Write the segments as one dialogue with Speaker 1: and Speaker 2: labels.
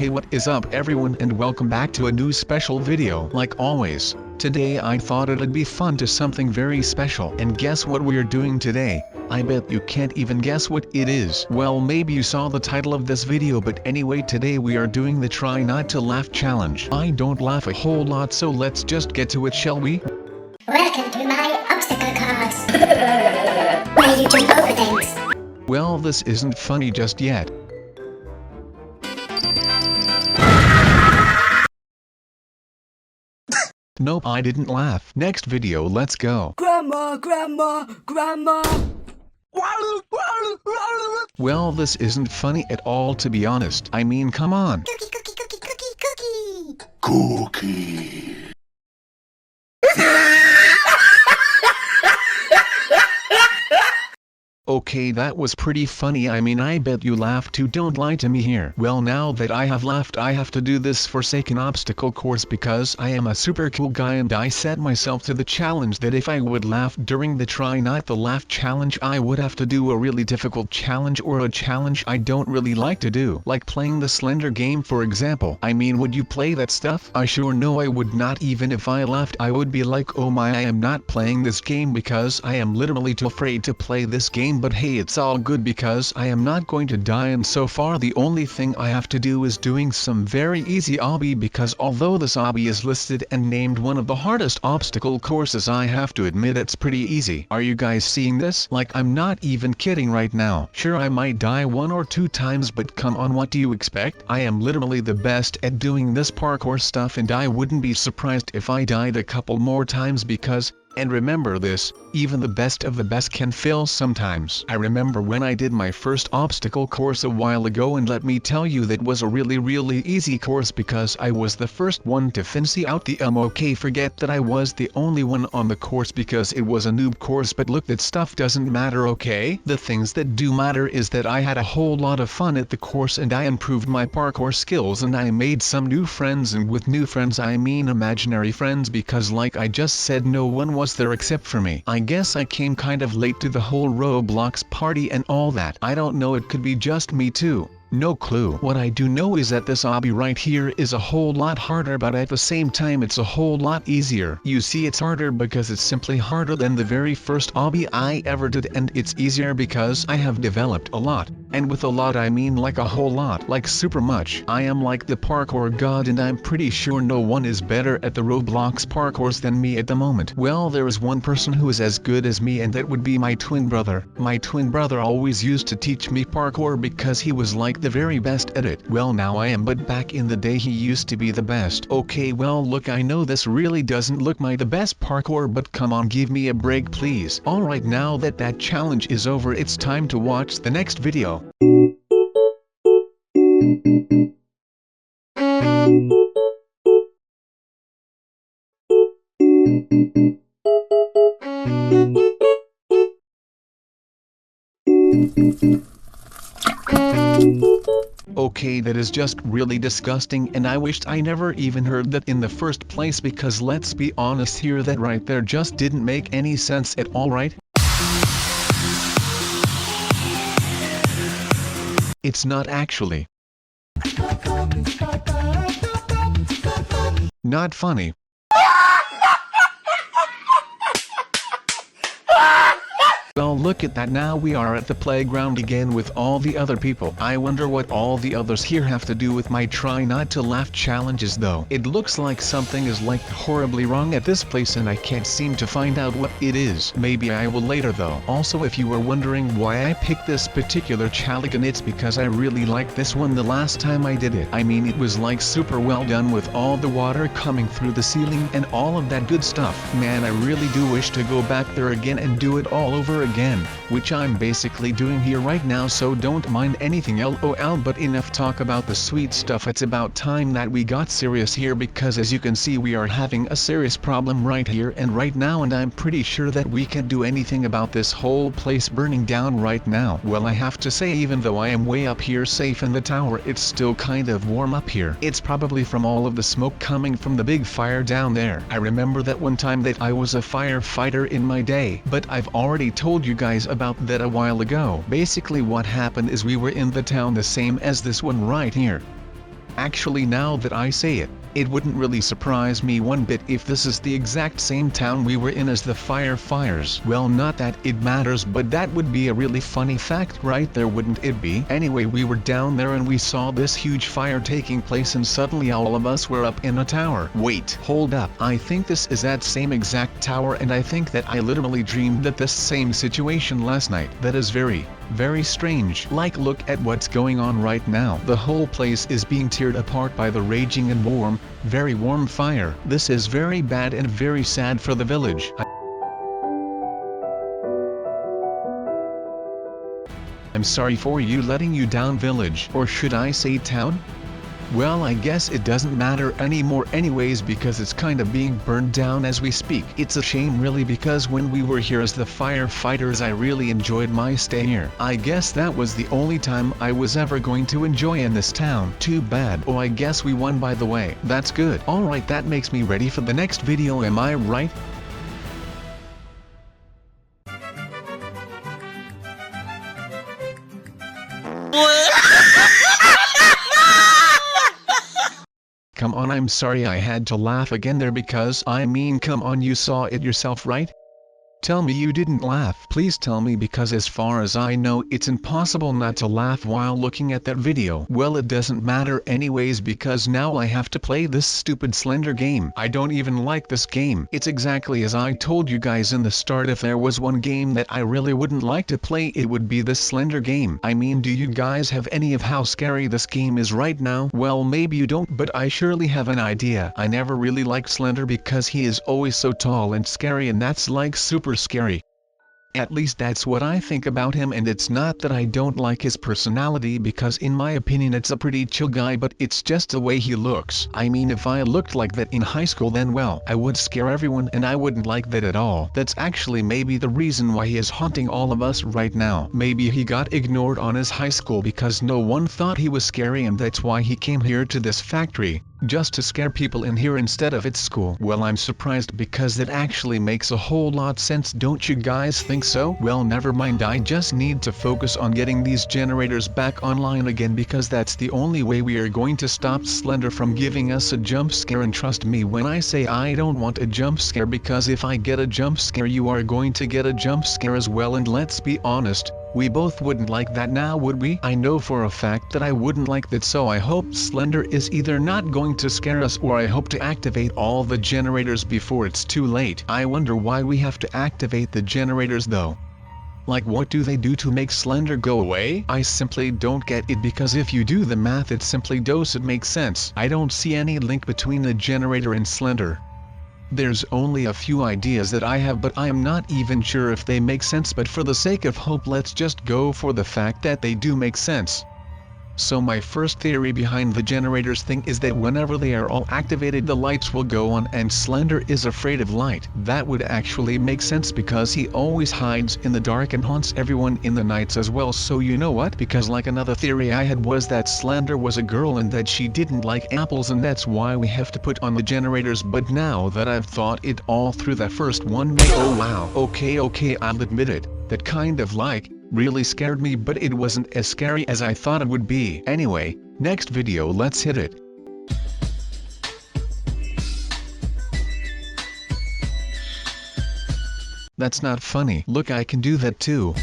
Speaker 1: Hey, what is up everyone, and welcome back to a new special video. Like always, today I thought it'd be fun to something very special. And guess what we're doing today? I bet you can't even guess what it is. Well, maybe you saw the title of this video, but anyway, today we are doing the Try Not to Laugh challenge. I don't laugh a whole lot, so let's just get to it, shall we?
Speaker 2: Welcome to my obstacle course, where you jump over things.
Speaker 1: Well, this isn't funny just yet. Nope, I didn't laugh. Next video, let's go.
Speaker 3: Grandma!
Speaker 1: Well, this isn't funny at all, to be honest. I mean, come on.
Speaker 3: Cookie!
Speaker 1: Okay, that was pretty funny. I mean, I bet you laughed too. Don't lie to me here. Well, now that I have laughed, I have to do this forsaken obstacle course because I am a super cool guy, and I set myself to the challenge that if I would laugh during the Try Not to Laugh challenge, I would have to do a really difficult challenge, or a challenge I don't really like to do, like playing the Slender game, for example. I mean, would you play that stuff? I sure know I would not. Even if I laughed, I would be like, oh my, I am not playing this game because I am literally too afraid to play this game. But hey, it's all good because I am not going to die, and so far the only thing I have to do is doing some very easy obby, because although this obby is listed and named one of the hardest obstacle courses, I have to admit it's pretty easy. Are you guys seeing this? Like, I'm not even kidding right now. Sure, I might die 1 or 2 times, but come on, what do you expect? I am literally the best at doing this parkour stuff, and I wouldn't be surprised if I died a couple more times because, and remember this, even the best of the best can fail sometimes. I remember when I did my first obstacle course a while ago, and let me tell you, that was a really easy course because I was the first one to finish out the okay, forget that I was the only one on the course because it was a noob course, but look, that stuff doesn't matter, okay? The things that do matter is that I had a whole lot of fun at the course, and I improved my parkour skills, and I made some new friends, and with new friends I mean imaginary friends, because like I just said, no one was there except for me. I guess I came kind of late to the whole Roblox party and all that. I don't know, it could be just me too. No clue. What I do know is that this obby right here is a whole lot harder, but at the same time it's a whole lot easier. You see, it's harder because it's simply harder than the very first obby I ever did, and it's easier because I have developed a lot. And with a lot I mean like a whole lot, like super much. I am like the parkour god, and I'm pretty sure no one is better at the Roblox parkours than me at the moment. Well, there is one person who is as good as me, and that would be my twin brother. My twin brother always used to teach me parkour because he was like the very best at it. Well, now I am, but back in the day he used to be the best. Okay, well look, I know this really doesn't look like the best parkour, but come on, give me a break please. Alright, now that that challenge is over, it's time to watch the next video. Okay, that is just really disgusting, and I wished I never even heard that in the first place, because let's be honest here, that right there just didn't make any sense at all, right? It's not actually. Not funny. Well, look at that, now we are at the playground again with all the other people. I wonder what all the others here have to do with my Try Not to Laugh challenges though. It looks like something is like horribly wrong at this place, and I can't seem to find out what it is. Maybe I will later though. Also, if you were wondering why I picked this particular challenge, it's because I really liked this one the last time I did it. I mean, it was like super well done with all the water coming through the ceiling and all of that good stuff. Man, I really do wish to go back there again and do it all over again, which I'm basically doing here right now, so don't mind anything lol. But enough talk about the sweet stuff, it's about time that we got serious here, because as you can see, we are having a serious problem right here and right now, and I'm pretty sure that we can't do anything about this whole place burning down right now. Well, I have to say, even though I am way up here safe in the tower, it's still kind of warm up here. It's probably from all of the smoke coming from the big fire down there. I remember that one time that I was a firefighter in my day, but I've already told you guys about that a while ago. Basically what happened is we were in the town the same as this one right here. Actually, now that I say it, it wouldn't really surprise me one bit if this is the exact same town we were in as the fires. Well, not that it matters, but that would be a really funny fact right there, wouldn't it be? Anyway, we were down there and we saw this huge fire taking place, and suddenly all of us were up in a tower. Wait, hold up, I think this is that same exact tower, and I think that I literally dreamed that this same situation last night. That is very strange. Like, look at what's going on right now. The whole place is being teared apart by the raging and very warm fire. This is very bad and very sad for the village. I'm sorry for you, letting you down, village, or should I say town? Well, I guess it doesn't matter anymore anyways, because it's kind of being burned down as we speak. It's a shame really, because when we were here as the firefighters I really enjoyed my stay here. I guess that was the only time I was ever going to enjoy in this town. Too bad. Oh, I guess we won, by the way. That's good. Alright, that makes me ready for the next video, am I right? Come on, I'm sorry I had to laugh again there, because I mean, come on, you saw it yourself, right? Tell me you didn't laugh. Please tell me, because as far as I know, it's impossible not to laugh while looking at that video. Well, it doesn't matter anyways, because now I have to play this stupid Slender game. I don't even like this game. It's exactly as I told you guys in the start. If there was one game that I really wouldn't like to play, it would be this Slender game. I mean, do you guys have any of how scary this game is right now? Well, maybe you don't, but I surely have an idea. I never really liked Slender because he is always so tall and scary, and that's like super scary. At least that's what I think about him, and it's not that I don't like his personality, because in my opinion it's a pretty chill guy, but it's just the way he looks. I mean, if I looked like that in high school, then well, I would scare everyone, and I wouldn't like that at all. That's actually maybe the reason why he is haunting all of us right now. Maybe he got ignored on his high school because no one thought he was scary, and that's why he came here to this factory, just to scare people in here instead of at school. Well, I'm surprised, because that actually makes a whole lot sense, don't you guys think so? Well, never mind, I just need to focus on getting these generators back online again, because that's the only way we are going to stop Slender from giving us a jump scare. And trust me when I say I don't want a jump scare, because if I get a jump scare, you are going to get a jump scare as well, and let's be honest, we both wouldn't like that, now would we? I know for a fact that I wouldn't like that, so I hope Slender is either not going to scare us, or I hope to activate all the generators before it's too late. I wonder why we have to activate the generators though. Like, what do they do to make Slender go away? I simply don't get it, because if you do the math, it simply doesn't make sense. I don't see any link between the generator and Slender. There's only a few ideas that I have, but I am not even sure if they make sense, but for the sake of hope, let's just go for the fact that they do make sense. So my first theory behind the generators thing is that whenever they are all activated, the lights will go on, and Slender is afraid of light. That would actually make sense, because he always hides in the dark and haunts everyone in the nights as well. So you know what? Because like another theory I had was that Slender was a girl and that she didn't like apples, and that's why we have to put on the generators. But now that I've thought it all through, the first one oh wow, okay, I'll admit it, that kind of really scared me, but it wasn't as scary as I thought it would be. Anyway, next video, let's hit it. That's not funny. Look, I can do that too.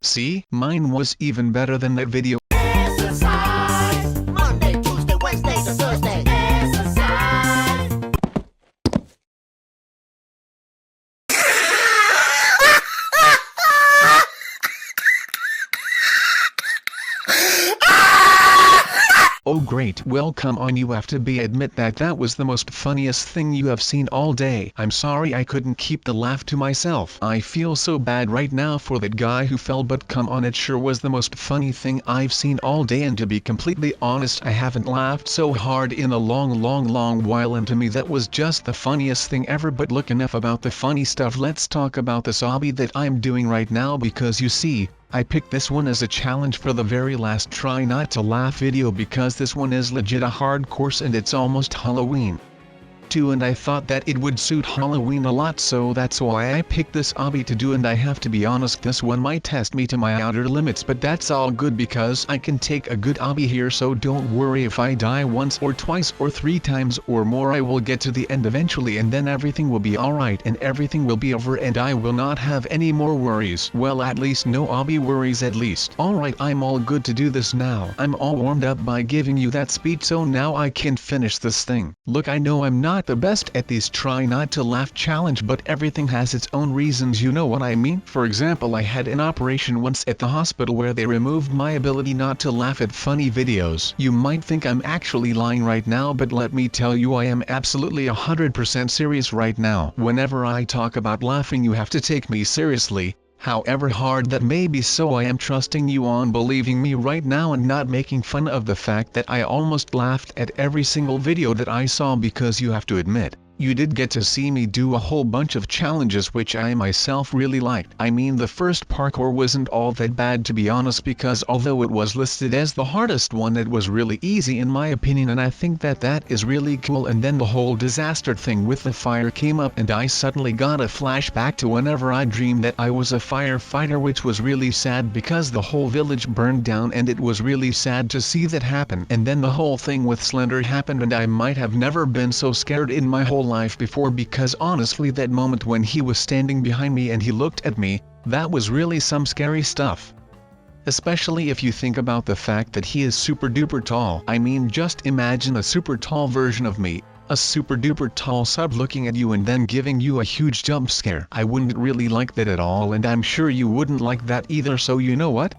Speaker 1: See, mine was even better than that video.
Speaker 4: Exercise. Monday, Tuesday, Wednesday to Thursday. Exercise.
Speaker 1: Oh great, well come on, you have to admit that that was the most funniest thing you have seen all day. I'm sorry I couldn't keep the laugh to myself. I feel so bad right now for that guy who fell, but come on, it sure was the most funny thing I've seen all day, and to be completely honest, I haven't laughed so hard in a long while, and to me that was just the funniest thing ever. But look, enough about the funny stuff, let's talk about this obby that I'm doing right now, because you see, I picked this one as a challenge for the very last try not to laugh video, because this one is legit a hard course and it's almost Halloween. too, and I thought that it would suit Halloween a lot, so that's why I picked this obby to do. And I have to be honest, this one might test me to my outer limits, but that's all good because I can take a good obby here, so don't worry if I die once or twice or 3 times or more. I will get to the end eventually, and then everything will be alright and everything will be over and I will not have any more worries. Well, at least no obby worries at least. Alright, I'm all good to do this now. I'm all warmed up by giving you that speech, so now I can finish this thing. Look, I know I'm not the best at these try not to laugh challenge, but everything has its own reasons, you know what I mean? For example, I had an operation once at the hospital where they removed my ability not to laugh at funny videos. You might think I'm actually lying right now, but let me tell you, I am absolutely 100% serious right now. Whenever I talk about laughing, you have to take me seriously. However hard that may be, so I am trusting you on believing me right now and not making fun of the fact that I almost laughed at every single video that I saw, because you have to admit, you did get to see me do a whole bunch of challenges which I myself really liked. I mean, the first parkour wasn't all that bad, to be honest, because although it was listed as the hardest one, it was really easy in my opinion, and I think that that is really cool. And then the whole disaster thing with the fire came up and I suddenly got a flashback to whenever I dreamed that I was a firefighter, which was really sad because the whole village burned down and it was really sad to see that happen. And then the whole thing with Slender happened and I might have never been so scared in my whole life before, because honestly that moment when he was standing behind me and he looked at me, that was really some scary stuff. Especially if you think about the fact that he is super duper tall. I mean, just imagine a super tall version of me, a super duper tall sub looking at you and then giving you a huge jump scare. I wouldn't really like that at all, and I'm sure you wouldn't like that either, so you know what?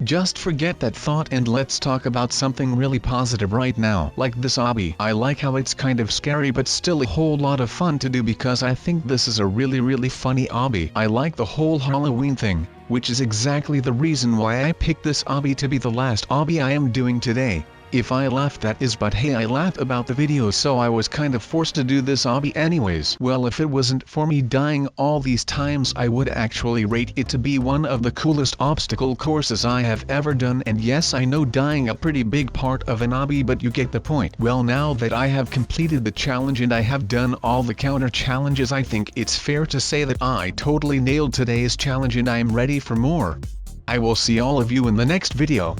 Speaker 1: Just forget that thought and let's talk about something really positive right now, like this obby. I like how it's kind of scary but still a whole lot of fun to do, because I think this is a really funny obby. I like the whole Halloween thing, which is exactly the reason why I picked this obby to be the last obby I am doing today. If I laugh, that is, but hey, I laugh about the video, so I was kind of forced to do this obby anyways. Well, if it wasn't for me dying all these times, I would actually rate it to be one of the coolest obstacle courses I have ever done. And yes, I know dying a pretty big part of an obby, but you get the point. Well, now that I have completed the challenge and I have done all the counter challenges, I think it's fair to say that I totally nailed today's challenge and I am ready for more. I will see all of you in the next video.